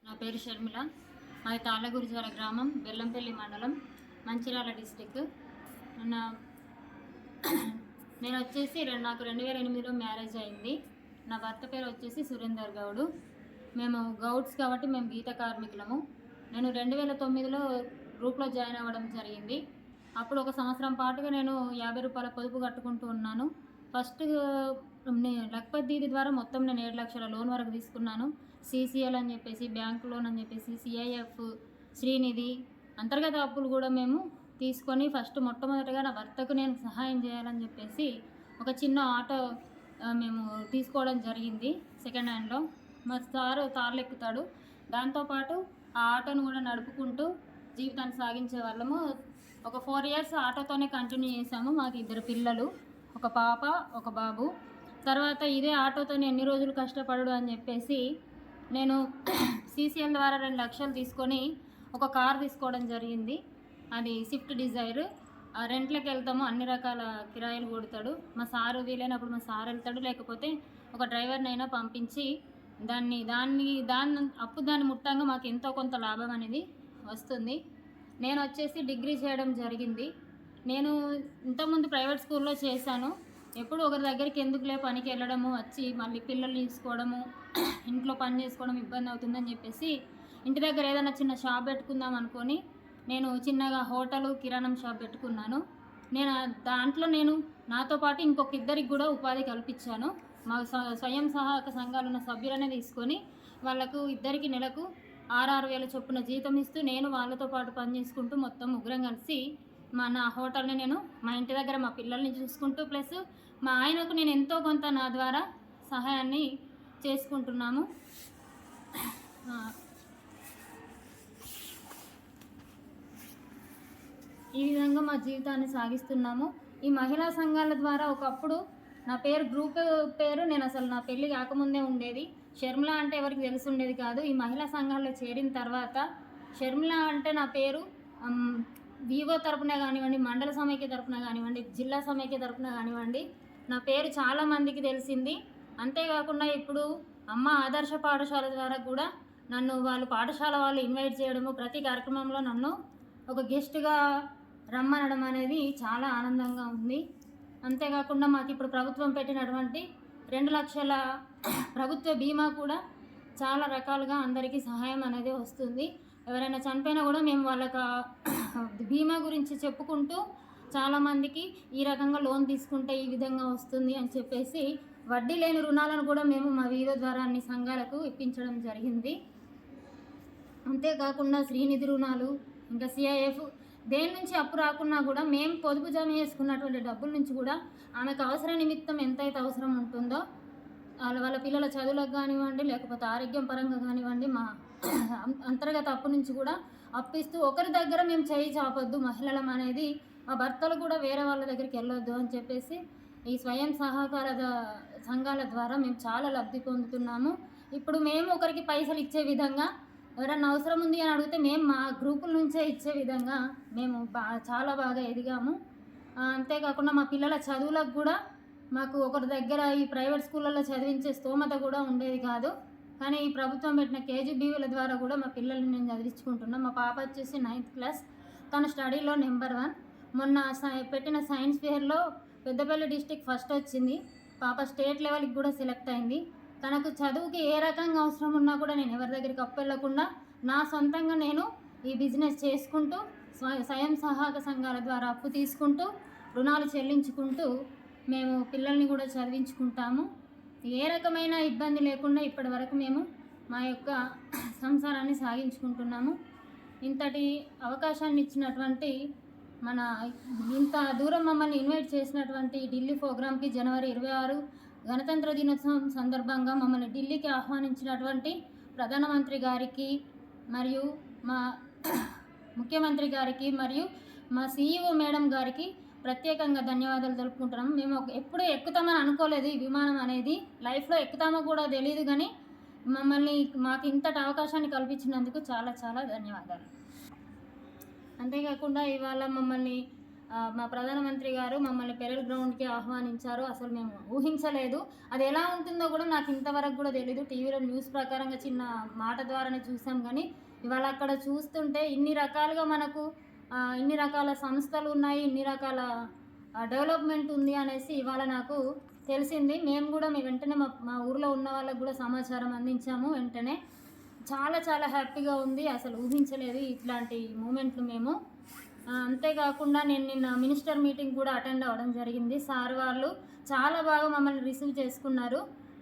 నా పేరు షర్మిల. మాది తాళ్ళగురిజాల గ్రామం, బెల్లంపల్లి మండలం, మంచిర్యాల డిస్టిక్. నా నేను వచ్చేసి నాకు 2008లో మ్యారేజ్ అయింది. నా భర్త పేరు వచ్చేసి సురేందర్ గౌడు. మేము గౌడ్స్ కాబట్టి మేము గీత కార్మికులము. నేను 2009లో గ్రూప్లో జాయిన్ అవ్వడం జరిగింది. అప్పుడు ఒక సంవత్సరం పాటుగా నేను 50 రూపాయల పొదుపు కట్టుకుంటూ ఉన్నాను. ఫస్ట్ లక్పత్ దీది ద్వారా మొత్తం నేను 7 లక్షల లోన్ వరకు తీసుకున్నాను. CCL అని చెప్పేసి, బ్యాంక్ లోన్ అని చెప్పేసి, CIF, శ్రీనిధి, అంతర్గత అప్పులు కూడా మేము తీసుకొని ఫస్ట్ మొట్టమొదటిగా నా భర్తకు నేను సహాయం చేయాలని చెప్పేసి ఒక చిన్న ఆటో మేము తీసుకోవడం జరిగింది సెకండ్ హ్యాండ్లో. మా సారు తార్లు ఎక్కుతాడు, దాంతోపాటు ఆ ఆటోను కూడా నడుపుకుంటూ జీవితాన్ని సాగించే వాళ్ళము. ఒక 4 ఇయర్స్ ఆటోతోనే కంటిన్యూ చేసాము. మాకు 2 పిల్లలు, ఒక పాప, ఒక బాబు. తర్వాత ఇదే ఆటోతో ఎన్ని రోజులు కష్టపడడు అని చెప్పేసి నేను CCL ద్వారా 2 లక్షలు తీసుకొని ఒక కార్ తీసుకోవడం జరిగింది. అది స్విఫ్ట్ డిజైర్. రెంట్లకు వెళ్తాము, అన్ని రకాల కిరాయిలు కొడతాడు మా సారు. వీలైనప్పుడు మా సారు వెళ్తాడు, లేకపోతే ఒక డ్రైవర్నైనా పంపించి దాన్ని ముట్టంగా మాకు ఎంతో కొంత లాభం అనేది వస్తుంది. నేను వచ్చేసి డిగ్రీ చేయడం జరిగింది. నేను ఇంతకుముందు ప్రైవేట్ స్కూల్లో చేశాను. ఎప్పుడు ఒకరి దగ్గరికి ఎందుకులే పనికి వెళ్ళడము, వచ్చి మళ్ళీ పిల్లలు తీసుకోవడము, ఇంట్లో పని చేసుకోవడం ఇబ్బంది అవుతుందని చెప్పేసి ఇంటి దగ్గర ఏదైనా చిన్న షాప్ పెట్టుకుందాం అనుకొని నేను చిన్నగా హోటలు, కిరాణం షాప్ పెట్టుకున్నాను. దాంట్లో నాతో పాటు ఇంకొక 2 కూడా ఉపాధి కల్పించాను. మా స్వయం సహాయక సంఘాలు ఉన్న సభ్యులనే తీసుకొని వాళ్ళకు 2 నెలకు 6,6 వేల చొప్పున జీతం ఇస్తూ నేను వాళ్ళతో పాటు పని చేసుకుంటూ మొత్తం ముగ్గురం కలిసి నా హోటల్ని నేను మా ఇంటి దగ్గర మా పిల్లల్ని చూసుకుంటూ ప్లస్ మా ఆయనకు నేను ఎంతో కొంత నా ద్వారా సహాయాన్ని చేసుకుంటున్నాము. ఈ విధంగా మా జీవితాన్ని సాగిస్తున్నాము. ఈ మహిళా సంఘాల ద్వారా ఒకప్పుడు నా పేరు గ్రూప్ పేరు నేను అసలు నా పెళ్ళి కాకముందే ఉండేది. షర్మిల అంటే ఎవరికి తెలిసి ఉండేది కాదు. ఈ మహిళా సంఘాల్లో చేరిన తర్వాత షర్మిల అంటే నా పేరు వివో తరపున కానివ్వండి, మండల సమైక్య తరపున కానివ్వండి, జిల్లా సమైక్య తరపున కానివ్వండి, నా పేరు చాలామందికి తెలిసింది. అంతేకాకుండా ఇప్పుడు అమ్మ ఆదర్శ పాఠశాల ద్వారా కూడా నన్ను పాఠశాల వాళ్ళు ఇన్వైట్ చేయడము, ప్రతి కార్యక్రమంలో నన్ను ఒక గెస్ట్గా రమ్మనడం అనేది చాలా ఆనందంగా ఉంది. అంతేకాకుండా మాకు ఇప్పుడు ప్రభుత్వం పెట్టినటువంటి 2 లక్షల ప్రభుత్వ బీమా కూడా చాలా రకాలుగా అందరికీ సహాయం అనేది వస్తుంది. ఎవరైనా చనిపోయినా కూడా మేము వాళ్ళకి బీమా గురించి చెప్పుకుంటూ చాలామందికి ఈ రకంగా లోన్ తీసుకుంటే ఈ విధంగా వస్తుంది అని చెప్పేసి వడ్డీ లేని రుణాలను కూడా మేము మా వీవో ద్వారా అన్ని సంఘాలకు ఇప్పించడం జరిగింది. అంతేకాకుండా శ్రీనిధి రుణాలు, ఇంకా CIF, దేని నుంచి అప్పు రాకున్నా కూడా మేము పొదుపు జమ చేసుకున్నటువంటి డబ్బుల నుంచి కూడా ఆమెకు అవసర నిమిత్తం ఎంతైతే అవసరం ఉంటుందో వాళ్ళ పిల్లల చదువులకు కానివ్వండి, లేకపోతే ఆరోగ్యం పరంగా కానివ్వండి, మా అంతర్గత అప్పు నుంచి కూడా అప్పిస్తూ ఒకరి దగ్గర మేము చేయి చాపొద్దు మహిళలం అనేది, మా భర్తలు కూడా వేరే వాళ్ళ దగ్గరికి వెళ్ళొద్దు అని చెప్పేసి ఈ స్వయం సహకార సంఘాల ద్వారా మేము చాలా లబ్ధి పొందుతున్నాము. ఇప్పుడు మేము ఒకరికి పైసలు ఇచ్చే విధంగా, ఎవరన్నా అవసరం ఉంది అని అడిగితే మేము మా గ్రూపుల నుంచే ఇచ్చే విధంగా మేము చాలా బాగా ఎదిగాము. అంతేకాకుండా మా పిల్లల చదువులకు కూడా మాకు ఒకరి దగ్గర ఈ ప్రైవేట్ స్కూళ్ళల్లో చదివించే స్తోమత కూడా ఉండేది కాదు. కానీ ఈ ప్రభుత్వం పెట్టిన KGBల ద్వారా కూడా మా పిల్లల్ని నేను చదివించుకుంటున్నాను. మా పాప వచ్చేసి 9th క్లాస్, తన స్టడీలో నెంబర్ 1. మొన్న పెట్టిన సైన్స్ ఫేర్లో పెద్దపల్లి డిస్టిక్ ఫస్ట్ వచ్చింది. పాప స్టేట్ లెవెల్కి కూడా సెలెక్ట్ అయింది. తనకు చదువుకి ఏ రకంగా అవసరం ఉన్నా కూడా నేను ఎవరి దగ్గరికి అప్పెళ్ళకుండా నా సొంతంగా నేను ఈ బిజినెస్ చేసుకుంటూ స్వయం సహాయక సంఘాల ద్వారా అప్పు తీసుకుంటూ రుణాలు చెల్లించుకుంటూ మేము పిల్లల్ని కూడా చదివించుకుంటాము. ఏ రకమైన ఇబ్బంది లేకుండా ఇప్పటి వరకు మేము మా యొక్క సంసారాన్ని సాగించుకుంటున్నాము. ఇంతటి అవకాశాన్ని ఇచ్చినటువంటి ఇంత దూరం మమ్మల్ని ఇన్వైట్ చేసినటువంటి ఢిల్లీ ప్రోగ్రామ్కి జనవరి 26 గణతంత్ర దినోత్సవం సందర్భంగా మమ్మల్ని ఢిల్లీకి ఆహ్వానించినటువంటి ప్రధానమంత్రి గారికి మరియు మా ముఖ్యమంత్రి గారికి మరియు మా CEO మేడం గారికి ప్రత్యేకంగా ధన్యవాదాలు తెలుపుకుంటున్నాము. మేము ఎప్పుడూ ఎక్కుతామని అనుకోలేదు. ఈ విమానం అనేది లైఫ్లో ఎక్కుతామో కూడా తెలియదు, కానీ మాకు ఇంతటి అవకాశాన్ని కల్పించినందుకు చాలా చాలా ధన్యవాదాలు. అంతేకాకుండా ఇవాళ మమ్మల్ని మా ప్రధానమంత్రి గారు మమ్మల్ని పెరల్ గ్రౌండ్కి ఆహ్వానించారు. అసలు మేము ఊహించలేదు. అది ఎలా ఉంటుందో కూడా నాకు ఇంతవరకు కూడా తెలీదు. టీవీలో న్యూస్ ప్రకారంగా చిన్న మాట ద్వారానే చూసాం. కానీ ఇవాళ అక్కడ చూస్తుంటే ఇన్ని రకాలుగా మనకు ఇన్ని రకాల సంస్థలు ఉన్నాయి, ఇన్ని రకాల డెవలప్మెంట్ ఉంది అనేసి ఇవాళ నాకు తెలిసింది. మేము కూడా వెంటనే మా ఊర్లో ఉన్న వాళ్ళకు కూడా సమాచారం అందించాము. వెంటనే చాలా చాలా హ్యాపీగా ఉంది. అసలు ఊహించలేదు ఇట్లాంటి మూమెంట్లు మేము. అంతేకాకుండా నేను నిన్న మినిస్టర్ మీటింగ్ కూడా అటెండ్ అవ్వడం జరిగింది. సార్ వాళ్ళు చాలా బాగా మమ్మల్ని రిసీవ్ చేసుకున్నారు,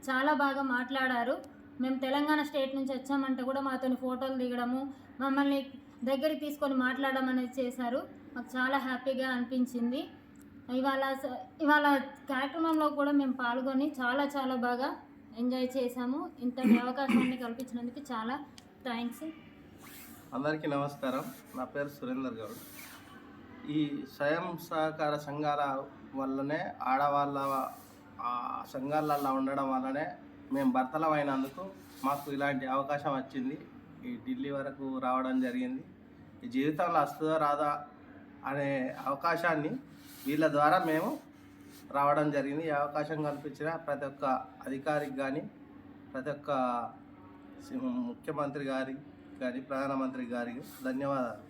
చాలా బాగా మాట్లాడారు. మేము తెలంగాణ స్టేట్ నుంచి వచ్చామంటే కూడా మాతో ఫోటోలు దిగడము, మమ్మల్ని దగ్గరికి తీసుకొని మాట్లాడడం అనేది చేశారు. మాకు చాలా హ్యాపీగా అనిపించింది. ఇవాళ కార్యక్రమంలో కూడా మేము పాల్గొని చాలా చాలా బాగా ఎంజాయ్ చేశాము. ఇంతటి అవకాశాన్ని కల్పించినందుకు చాలా థ్యాంక్స్. అందరికీ నమస్కారం. నా పేరు సురేందర్ గౌడ్. ఈ స్వయం సహకార సంఘాల వల్లనే, ఆడవాళ్ళ సంఘాలలో ఉండడం వల్లనే మేము భర్తలమైనందుకు మాకు ఇలాంటి అవకాశం వచ్చింది. ఈ ఢిల్లీ వరకు రావడం జరిగింది. ఈ జీవితంలో వస్తుందా రాదా అనే అవకాశాన్ని వీళ్ళ ద్వారా మేము రావడం జరిగింది. ఈ అవకాశం కల్పించిన ప్రతి ఒక్క అధికారికి కానీ, ప్రతి ఒక్క ముఖ్యమంత్రి గారికి కానీ, ప్రధానమంత్రి గారికి ధన్యవాదాలు.